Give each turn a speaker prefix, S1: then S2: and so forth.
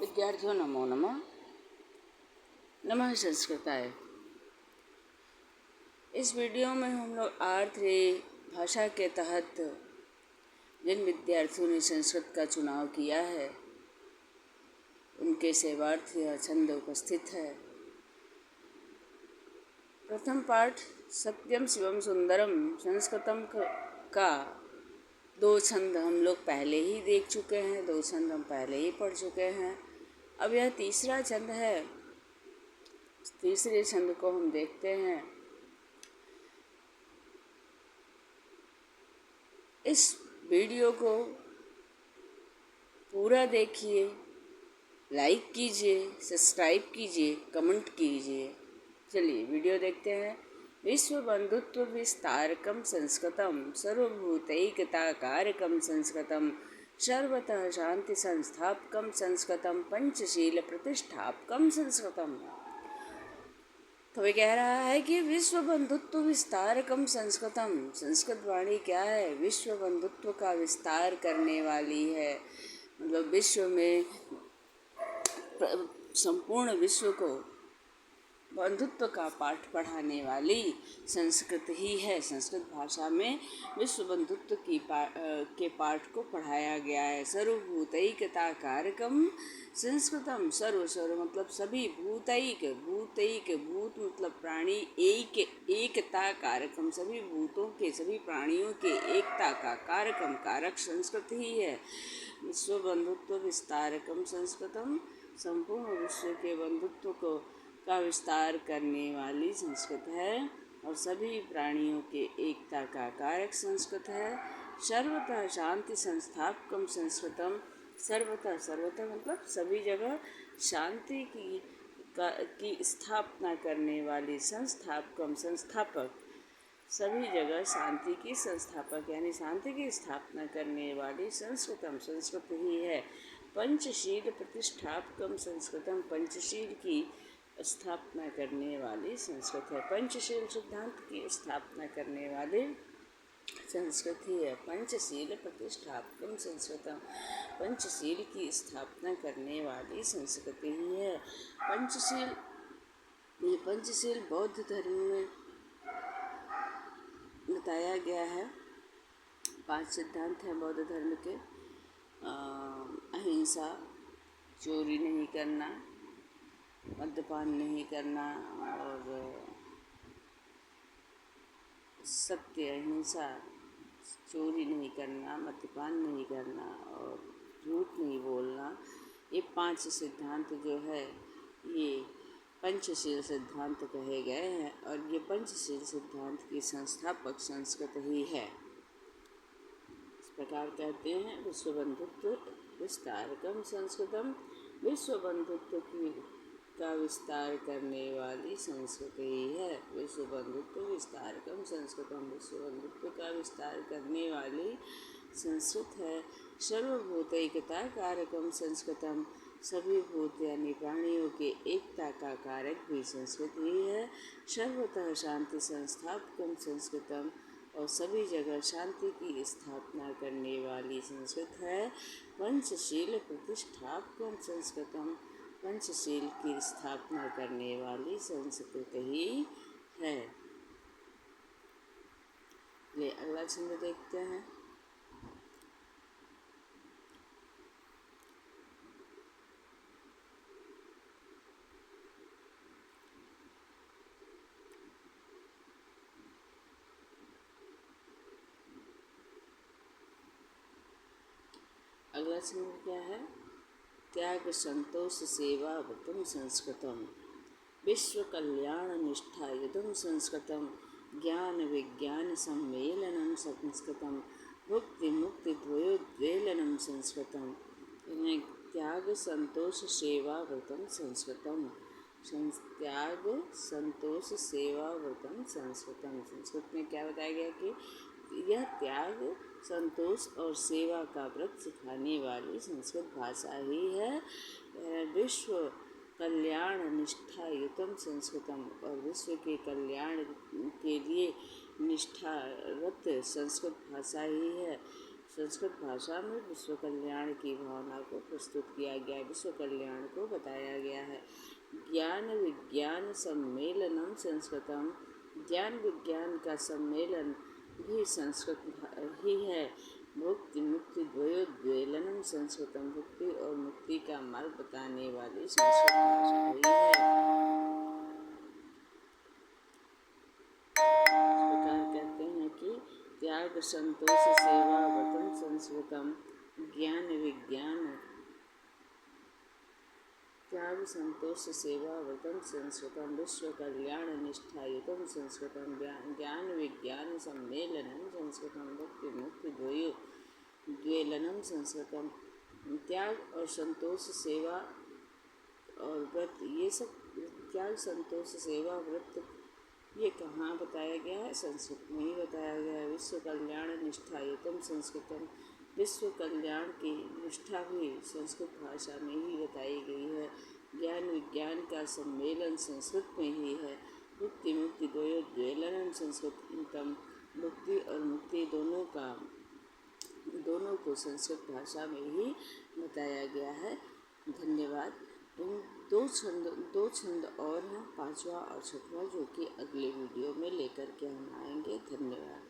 S1: विद्यार्थियों नमो नमः। नमः संस्कृताय। इस वीडियो में हम लोग R3 भाषा के तहत जिन विद्यार्थियों ने संस्कृत का चुनाव किया है उनके सेवार्थ या छंद उपस्थित है। प्रथम पाठ सत्यम शिवम सुंदरम संस्कृतम का 2 छंद हम लोग पहले ही देख चुके हैं, 2 छंद हम पहले ही पढ़ चुके हैं। अब यह तीसरा छंद है। तीसरे छंद को हम देखते हैं। इस वीडियो को पूरा देखिए, लाइक कीजिए, सब्सक्राइब कीजिए, कमेंट कीजिए। चलिए वीडियो देखते हैं। विश्व बंधुत्व विस्तारकम संस्कृतम सर्वभूतैकताकारकम संस्कृतम सर्वतः शांति संस्थापकम संस्कृतम पंचशील प्रतिष्ठापकम संस्कृतम। तो वे कह रहा है कि विश्व बंधुत्व विस्तारकम संस्कृतम, संस्कृत वाणी क्या है? विश्व बंधुत्व का विस्तार करने वाली है। मतलब विश्व में संपूर्ण विश्व को बंधुत्व का पाठ पढ़ाने वाली संस्कृत ही है। संस्कृत भाषा में विश्व बंधुत्व के पाठ को पढ़ाया गया है। सर्वभूतैकता कारकम संस्कृतम। सर्व मतलब सभी, भूतैक भूत मतलब प्राणी, एकता कारकम सभी भूतों के, सभी प्राणियों के एकता का कारकम कारक संस्कृत ही है। विश्व बंधुत्व विस्तारकम संस्कृतम, संपूर्ण विश्व के बंधुत्व का विस्तार करने वाली संस्कृत है और सभी प्राणियों के एकता का कारक संस्कृत है। सर्वतः शांति संस्थापकम संस्कृतम। सर्वतः मतलब सभी जगह शांति की स्थापना करने वाली, संस्थापकम संस्थापक, सभी जगह शांति की संस्थापक यानी शांति की स्थापना करने वाली संस्कृतम संस्कृत ही है। पंचशील प्रतिष्ठापकम संस्कृतम, पंचशील की स्थापना करने वाली संस्कृत है। पंचशील सिद्धांत की स्थापना करने वाली संस्कृत ही है। पंचशील प्रतिष्ठापकम संस्कृतम, पंचशील की स्थापना करने वाली संस्कृति ही है। पंचशील बौद्ध धर्म में बताया गया है। 5 सिद्धांत हैं बौद्ध धर्म के। अहिंसा, चोरी नहीं करना, मद्यपान नहीं करना और सत्य, अहिंसा, चोरी नहीं करना, मद्यपान नहीं करना और झूठ नहीं बोलना। ये 5 सिद्धांत जो है ये पंचशील सिद्धांत कहे गए हैं और ये पंचशील सिद्धांत की संस्थापक संस्कृत ही है। इस प्रकार कहते हैं विश्व बंधुत्व विस्तारकम संस्कृतम, विश्व बंधुत्व का विस्तार करने वाली संस्कृति ही है। विश्व बंधुत्व विस्तारकम संस्कृतम, विश्व बंधुत्व का विस्तार करने वाली संस्कृत है। सर्वभूतैकता कारकम संस्कृतम, सभी भूत यानी प्राणियों के एकता का कारक भी संस्कृत ही है। सर्वतः शांति संस्थापकम संस्कृतम, और सभी जगह शांति की स्थापना करने वाली संस्कृत है। पंचशील प्रतिष्ठापकम संस्कृतम, पंचशील की स्थापना करने वाली संस्कृत ही है। ले अगला छंद देखते हैं। अगला छंद क्या है? त्याग संतोष सेवा व्रतम संस्कृतम, विश्व कल्याण निष्ठा युधम संस्कृतम, ज्ञान विज्ञान सम्मेलनम संस्कृतम, भुक्ति मुक्ति द्वयोद्वेलनम संस्कृतम। त्याग संतोष सेवा व्रतम संस्कृतम, त्याग संतोष सेवा व्रतम संस्कृतम। संस्कृत में क्या बताया गया कि यह त्याग, संतोष और सेवा का व्रत सिखाने वाली संस्कृत भाषा ही है। विश्व कल्याण निष्ठा युतम संस्कृतम, और विश्व के कल्याण के लिए निष्ठारत संस्कृत भाषा ही है। संस्कृत भाषा में विश्व कल्याण की भावना को प्रस्तुत किया गया है, विश्व कल्याण को बताया गया है। ज्ञान विज्ञान सम्मेलनम संस्कृतम, ज्ञान विज्ञान का सम्मेलन भी संस्कृत ही है। मुक्ति मुक्ति द्वयोद्वेलनम संस्कृतम, मुक्ति और मुक्ति का मार्ग बताने वाली संस्कृत भाषा ही है। इस प्रकार कहते हैं कि त्याग संतोष सेवा व्रतम संस्कृतम, ज्ञान विज्ञान त्याग संतोष सेवा व्रतम संस्कृतम, विश्व कल्याण निष्ठा युतम संस्कृतम, ज्ञान विज्ञान सम्मेलनम संस्कृतम, भक्ति मुक्ति द्वेलनम संस्कृतम। त्याग और संतोष सेवा और व्रत, ये सब त्याग संतोष सेवा व्रत ये कहाँ बताया गया है? संस्कृत में ही बताया गया है। विश्व कल्याण निष्ठा युतम संस्कृतम, विश्व कल्याण की निष्ठा भी संस्कृत भाषा में ही बताई गई है। ज्ञान विज्ञान का सम्मेलन संस्कृत में ही है। मुक्ति मुक्ति द्वयोद्वेलनम संस्कृतम, मुक्ति और मुक्ति दोनों को संस्कृत भाषा में ही बताया गया है। धन्यवाद। इन दो छंद और हैं, 5वां और 6वां, जो कि अगले वीडियो में लेकर के हम आएंगे। धन्यवाद।